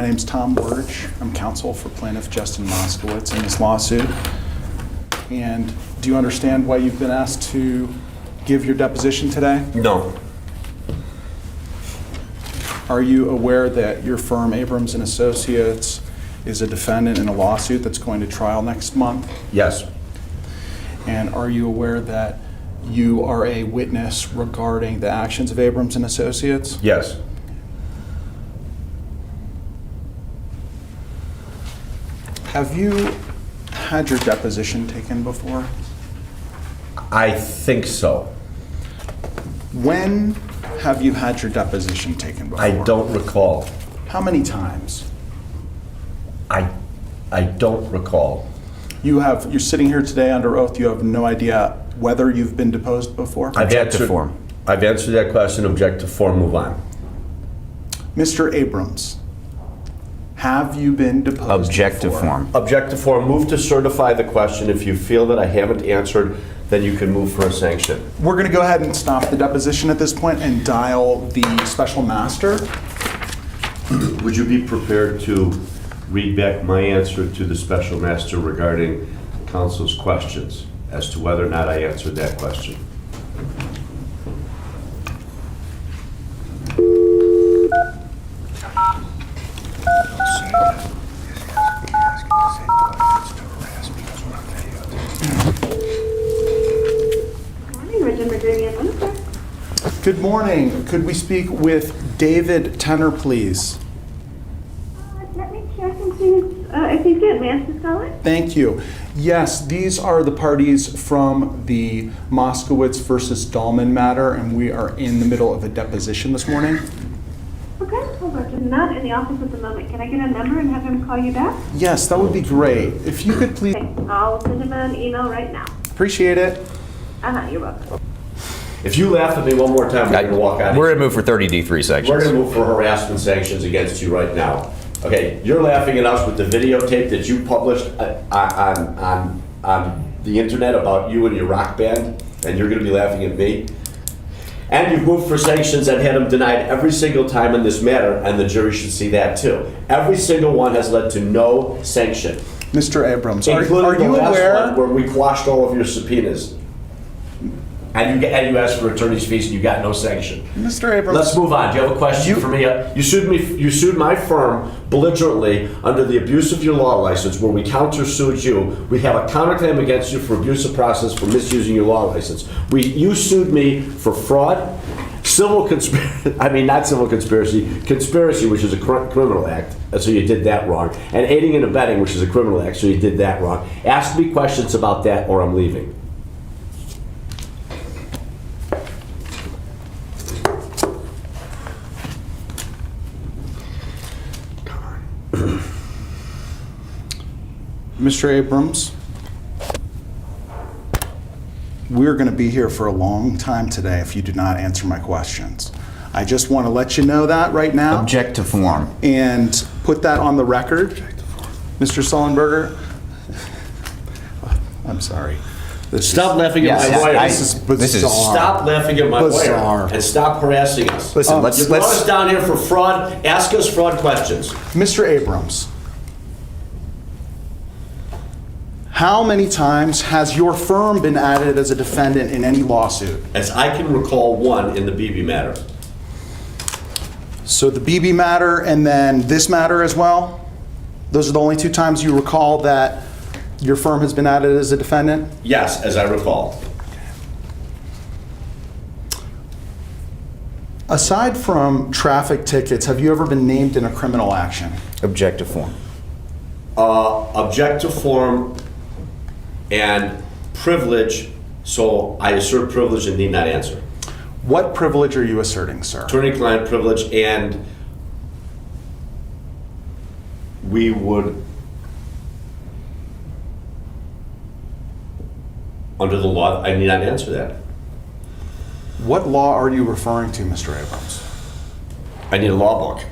My name's Tom Wirch. I'm counsel for plaintiff Justin Moskowitz in this lawsuit. And do you understand why you've been asked to give your deposition today? No. Are you aware that your firm, Abrams and Associates, is a defendant in a lawsuit that's going to trial next month? Yes. And are you aware that you are a witness regarding the actions of Abrams and Associates? Yes. Have you had your deposition taken before? I think so. When have you had your deposition taken before? I don't recall. How many times? I don't recall. You're sitting here today under oath. You have no idea whether you've been deposed before? I've answered that question. Object to form. Move on. Mr. Abrams, have you been deposed Object to before? form. Object to form. Move to certify the question. If you feel that I haven't answered, then you can move for a sanction. We're going to go ahead and stop the deposition at this point and dial the special master. Would you be prepared to read back my answer to the special master regarding counsel's questions as to whether or not I answered that question? Good morning. Could we speak with David Tenner, please? Let me check and see if he's good. May I ask who's calling? Thank you. Yes, these are the parties from the Moskowitz versus Dahlman matter, and we are in the middle of a deposition this morning. Okay, hold on. He's not in the office at the moment. Can I get a number and have him call you back? Yes, that would be great. If you could please... Okay, I'll send him an email right now. Appreciate it. You're welcome. If you laugh at me one more time, we're going to walk out. We're going to move for 30D3 sections. We're going to move for harassment sanctions against you right now. Okay, you're laughing at us with the videotape that you published on the internet about you and your rock band, and you're going to be laughing at me. And you've moved for sanctions and had them denied every single time in this matter, and the jury should see that too. Every single one has led to no sanction. Mr. Abrams, are Including you the last aware? one where we quashed all of your subpoenas. And you asked for attorney's fees and you got no sanction. Mr. Abrams. Let's move on. Do you have a question for me? You sued my firm belligerently under the abuse of your law license, where we countersued you. We have a counterclaim against you for abuse of process for misusing your law license. You sued me for fraud, civil conspiracy, not civil conspiracy, which is a criminal act, so you did that wrong, and aiding and abetting, which is a criminal act, so you did that wrong. Ask me questions about that or I'm leaving. Mr. Abrams, we're going to be here for a long time today if you do not answer my questions. I just want to let you know that right now. Object to form. And put that on the record. Mr. Sullenberger, I'm sorry. Stop laughing at my lawyer. This is bizarre. Stop laughing at my lawyer and stop harassing us. Listen, you brought us down here for fraud. Ask us fraud questions. Mr. Abrams, how many times has your firm been added as a defendant in any lawsuit? As I can recall, one in the BB matter. So the BB matter and then this matter as well? Those are the only two times you recall that your firm has been added as a defendant? Yes, as I recall. Aside from traffic tickets, have you ever been named in a criminal action? Object to form. Object to form and privilege, so I assert privilege and need not answer. What privilege are you asserting, sir? Attorney-client privilege, and we would, under the law, I need not answer that. What law are you referring to, Mr. Abrams? I need a law book.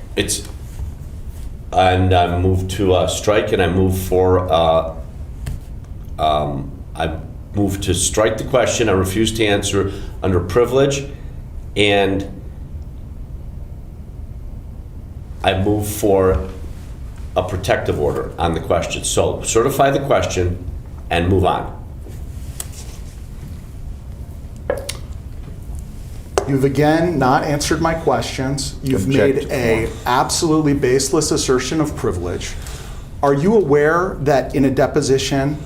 And I moved to strike, and I moved for, I moved to strike the question. I refused to answer under privilege, and I moved for a protective order on the question. So certify the question and move on. You've again not answered my questions. You've made Object to a form. absolutely baseless assertion of privilege. Are you aware that in a deposition,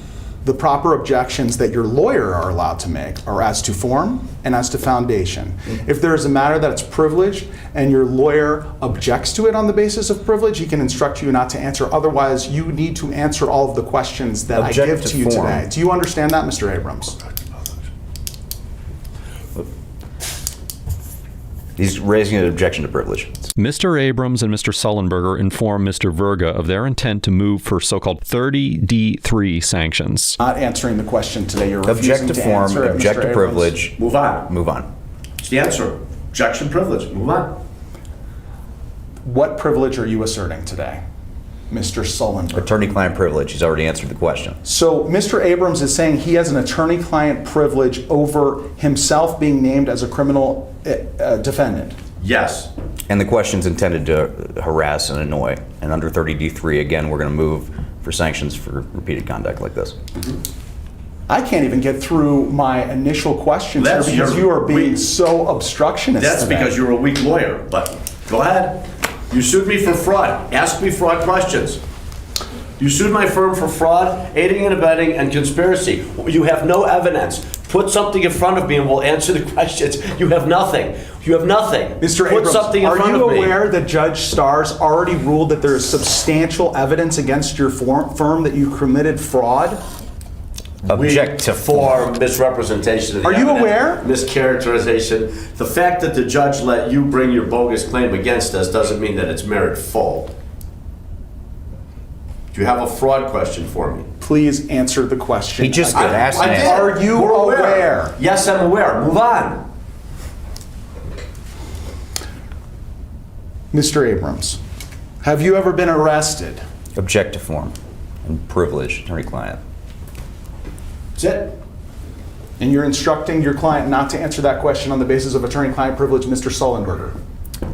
the proper objections that your lawyer are allowed to make are as to form and as to foundation? If there is a matter that's privileged and your lawyer objects to it on the basis of privilege, he can instruct you not to answer. Otherwise, you need to answer all of the questions that Object I give to to you form. today. Do you understand that, Mr. Abrams? He's raising an objection to privilege. Mr. Abrams and Mr. Sullenberger informed Mr. Verga of their intent to move for so-called 30D3 sanctions. Not answering the question today. You're refusing Object to to form, answer it, object Mr. to Abrams. privilege, Move on. move on. It's the answer. Objection privilege. Move on. What privilege are you asserting today, Mr. Sullenberger? Attorney-client privilege, he's already answered the question. So Mr. Abrams is saying he has an attorney-client privilege over himself being named as a criminal defendant. Yes. And the question's intended to harass and annoy. And under 30D3, again, we're going to move for sanctions for repeated conduct like this. I can't even get through my initial questions here That's because your you are being weak- so obstructionist That's today. because you're a weak lawyer, but go ahead. You sued me for fraud. Ask me fraud questions. You sued my firm for fraud, aiding and abetting, and conspiracy. You have no evidence. Put something in front of me and we'll answer the questions. You have nothing. You have nothing. Mr. Put Abrams, something in are front you of me. aware that Judge Starrs already ruled that there is substantial evidence against your firm that you committed fraud? Object to form. For misrepresentation. Of the Are you evidence, aware? Mischaracterization. The fact that the judge let you bring your bogus claim against us doesn't mean that it's merit full. Do you have a fraud question for me? Please answer the question. He just did. again. Ask I and did. answer. Are you We're aware? Yes, I'm aware. Move on. Mr. Abrams, have you ever been arrested? Object to form and privilege, attorney-client. That's it. And you're instructing your client not to answer that question on the basis of attorney-client privilege, Mr. Sullenberger.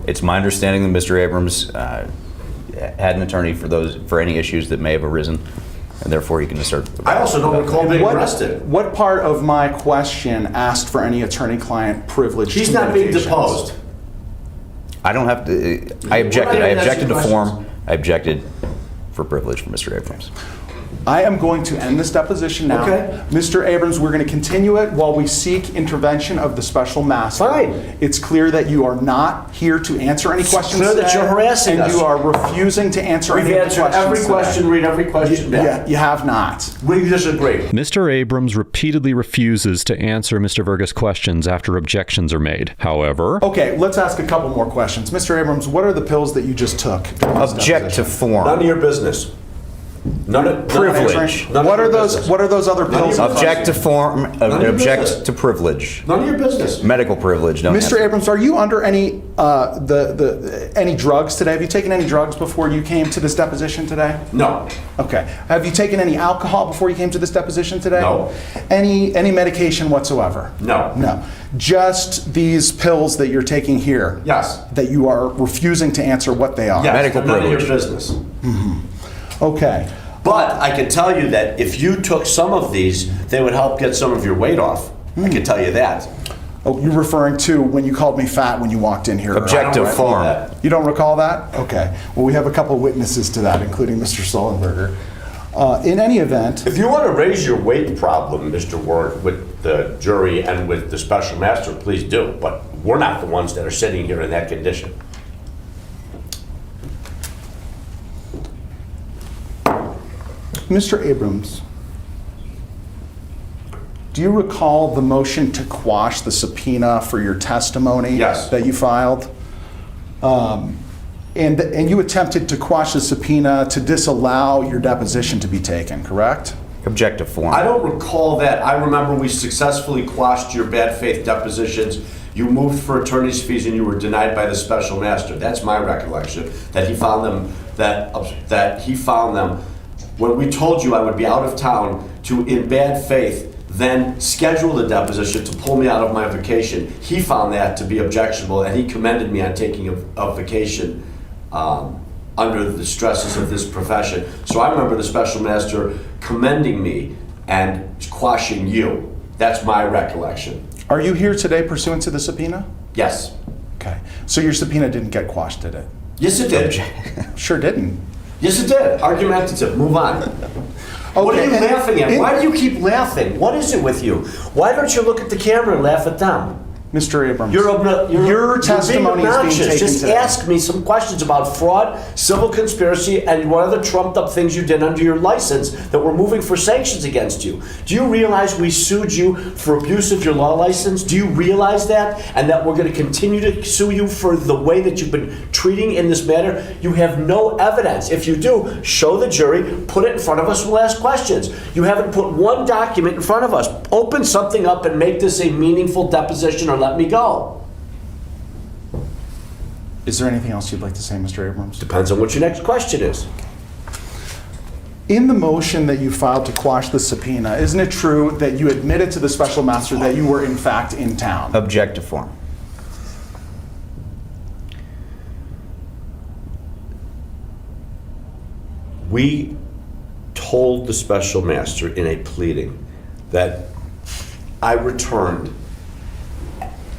It's my understanding that Mr. Abrams had an attorney for any issues that may have arisen, and therefore he can assert. I also don't recall being arrested. What part of my question asked for any attorney-client privilege? He's not being communications? deposed. I don't have to. I objected. I objected to form. I objected for privilege for Mr. Abrams. I am going to end this deposition now. Okay. Mr. Abrams, we're going to continue it while we seek intervention of the special master. Fine. It's clear that you are not here to answer any questions clear that today, you're harassing and us. you are refusing to answer We've any of the answered questions every question, today. read every question back. Yeah, you have not. We disagree. Mr. Abrams repeatedly refuses to answer Mr. Verga's questions after objections are made. However, Okay, let's ask a couple more questions. Mr. Abrams, what are the pills that you just took? during this Object to deposition? form. None of your business. None of Privilege. None of What your are those? business. What are those other None of pills? your Object to form. of your Object business. to privilege. None of your business. Medical privilege. Don't Mr. answer. Abrams, are you under any any drugs today? Have you taken any drugs before you came to this deposition today? No. Okay. Have you taken any alcohol before you came to this deposition today? No. Any medication whatsoever? No. No. Just these pills that you're taking here. Yes. That you are refusing to answer what they are. Yes. Medical None of your privilege. business. Okay. But I can tell you that if you took some of these, they would help get some of your weight off. I can tell you that. Oh, you're referring to when you called me fat when you walked in here. Object to I don't recall form. that. You don't recall that? Okay. Well, we have a couple witnesses to that, including Mr. Sullenberger. In any event, If you want to raise your weight problem, Mr. Ward, with the jury and with the special master, please do. But we're not the ones that are sitting here in that condition. Mr. Abrams, do you recall the motion to quash the subpoena for your testimony Yes. that you filed? And you attempted to quash the subpoena to disallow your deposition to be taken, correct? Object to form. I don't recall that. I remember we successfully quashed your bad faith depositions. You moved for attorney's fees and you were denied by the special master. That's my recollection, that he found them, that he found them when we told you I would be out of town to, in bad faith, then schedule the deposition to pull me out of my vacation. He found that to be objectionable and he commended me on taking a vacation under the stresses of this profession. So I remember the special master commending me and quashing you. That's my recollection. Are you here today pursuant to the subpoena? Yes. Okay. So your subpoena didn't get quashed, did it? Yes, it did. Sure didn't. Yes, it did. Argumentative. Move on. What are you Okay, laughing at? Why do you keep laughing? What is it with you? Why don't you look at the camera and laugh at them? Mr. Abrams, Your testimony is being taken Just today. ask me some questions about fraud, civil conspiracy, and what other trumped up things you did under your license that we're moving for sanctions against you. Do you realize we sued you for abuse of your law license? Do you realize that? And that we're going to continue to sue you for the way that you've been treating in this matter? You have no evidence. If you do, show the jury, put it in front of us, we'll ask questions. You haven't put one document in front of us. Open something up and make this a meaningful deposition or let me go. Is there anything else you'd like to say, Mr. Abrams? Depends on what your next question is. In the motion that you filed to quash the subpoena, isn't it true that you admitted to the special master that you were in fact in town? Object to form. We told the special master in a pleading that I returned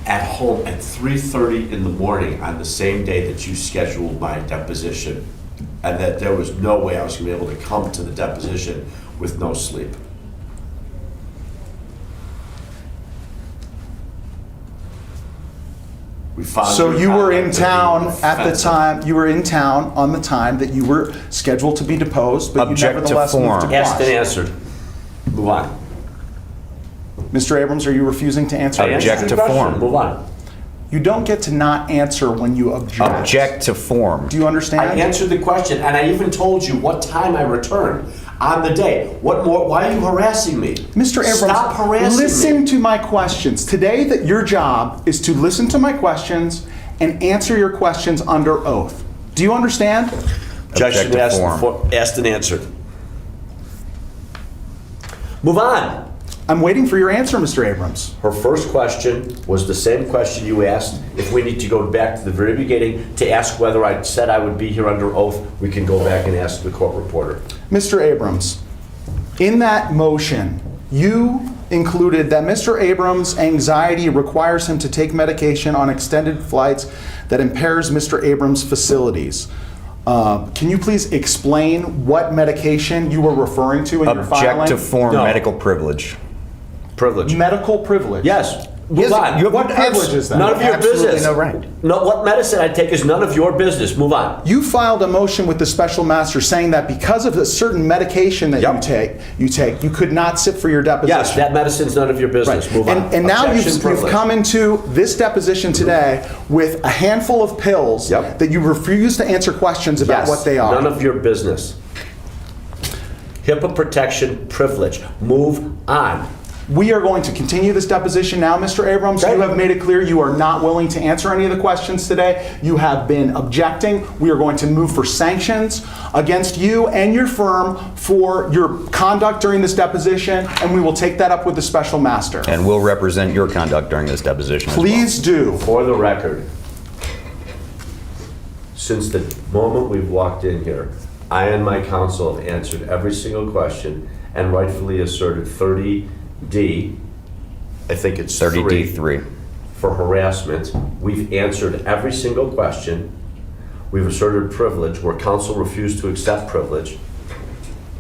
at home at 3:30 in the morning on the same day that you scheduled my deposition, and that there was no way I was going to be able to come to the deposition with no sleep. We found So your you were in conduct to be town at the offensive. time, you were in town on the time that you were scheduled to be deposed, but you Object to nevertheless moved to form. Asked and quash. answered. Move on. Mr. Abrams, are you refusing to answer? I answered Object your to question. form. Move on. You don't get to not answer when you object. Object to form. Do you understand? I answered the question, and I even told you what time I returned on the day. What more? Why are you harassing me? Mr. Abrams, stop harassing listen me. to my questions. Today, that your job is to listen to my questions and answer your questions under oath. Do you understand? Judge Object to form. asked and answered. Move on. I'm waiting for your answer, Mr. Abrams. Her first question was the same question you asked. If we need to go back to the very beginning to ask whether I said I would be here under oath, we can go back and ask the court reporter. Mr. Abrams, in that motion, you included that Mr. Abrams' anxiety requires him to take medication on extended flights that impairs Mr. Abrams' facilities. Can you please explain what medication you were referring to in your filing? Object to form No. medical privilege. Privilege. Medical privilege. Yes. Move Yes, on. you have What privilege is that? None of your Absolutely business. no right. No, what medicine I take is none of your business. Move on. You filed a motion with the special master saying that because of a certain medication that Yep. you could not sit for your deposition. Yes, that medicine's none of your business. Right. Move on. And now Objection, you've privilege. come into this deposition today with a handful of pills Yep. that you refuse to answer questions about Yes, what they are. None of your business. HIPAA protection privilege. Move on. We are going to continue this deposition now, Mr. Abrams. Okay. You have made it clear you are not willing to answer any of the questions today. You have been objecting. We are going to move for sanctions against you and your firm for your conduct during this deposition, and we will take that up with the special master. And will represent your conduct during this deposition as well. Please do. For the record, since the moment we've walked in here, I and my counsel have answered every single question and rightfully asserted 30D, I think it's 30D3. for harassment. We've answered every single question. We've asserted privilege where counsel refused to accept privilege.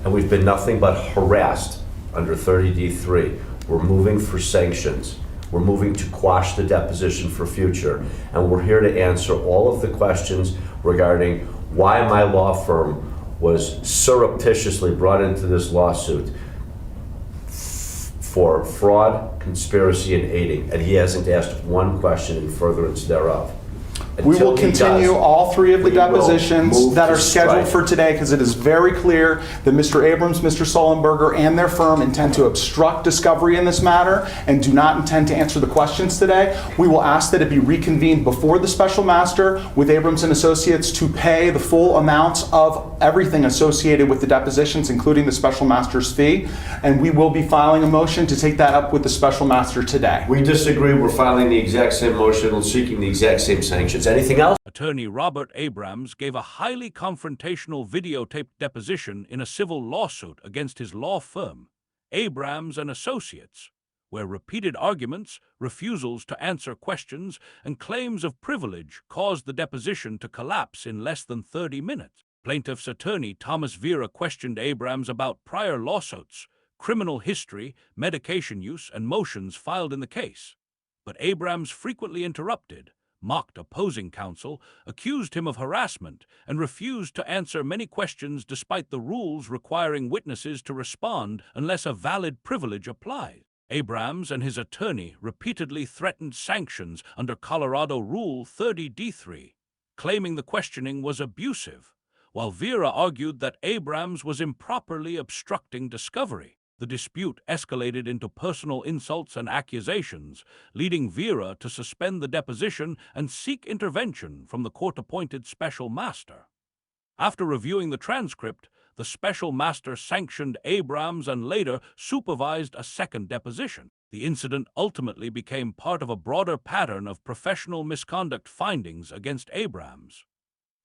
And we've been nothing but harassed under 30D3. We're moving for sanctions. We're moving to quash the deposition for future. And we're here to answer all of the questions regarding why my law firm was surreptitiously brought into this lawsuit for fraud, conspiracy, and aiding. And he hasn't asked one question in furtherance thereof. We will Until he continue does, all three of the we will depositions move that to are scheduled strike. for today because it is very clear that Mr. Abrams, Mr. Sullenberger, and their firm intend to obstruct discovery in this matter and do not intend to answer the questions today. We will ask that it be reconvened before the special master with Abrams and Associates to pay the full amounts of everything associated with the depositions, including the special master's fee. And we will be filing a motion to take that up with the special master today. We disagree. We're filing the exact same motion and seeking the exact same sanctions. Anything else? Attorney Robert Abrams gave a highly confrontational videotaped deposition in a civil lawsuit against his law firm, Abrams and Associates, where repeated arguments, refusals to answer questions, and claims of privilege caused the deposition to collapse in less than 30 minutes. Plaintiff's attorney Thomas Vera questioned Abrams about prior lawsuits, criminal history, medication use, and motions filed in the case. But Abrams frequently interrupted, mocked opposing counsel, accused him of harassment, and refused to answer many questions despite the rules requiring witnesses to respond unless a valid privilege applies. Abrams and his attorney repeatedly threatened sanctions under Colorado Rule 30d3, claiming the questioning was abusive, while Vera argued that Abrams was improperly obstructing discovery. The dispute escalated into personal insults and accusations, leading Vera to suspend the deposition and seek intervention from the court-appointed special master. After reviewing the transcript, the special master sanctioned Abrams and later supervised a second deposition. The incident ultimately became part of a broader pattern of professional misconduct findings against Abrams.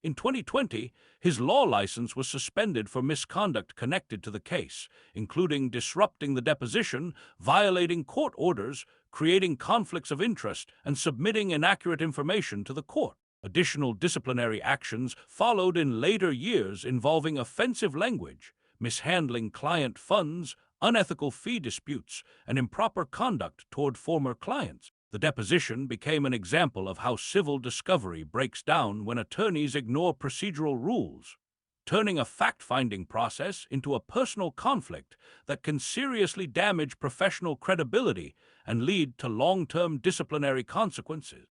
In 2020, his law license was suspended for misconduct connected to the case, including disrupting the deposition, violating court orders, creating conflicts of interest, and submitting inaccurate information to the court. Additional disciplinary actions followed in later years involving offensive language, mishandling client funds, unethical fee disputes, and improper conduct toward former clients. The deposition became an example of how civil discovery breaks down when attorneys ignore procedural rules, turning a fact-finding process into a personal conflict that can seriously damage professional credibility and lead to long-term disciplinary consequences.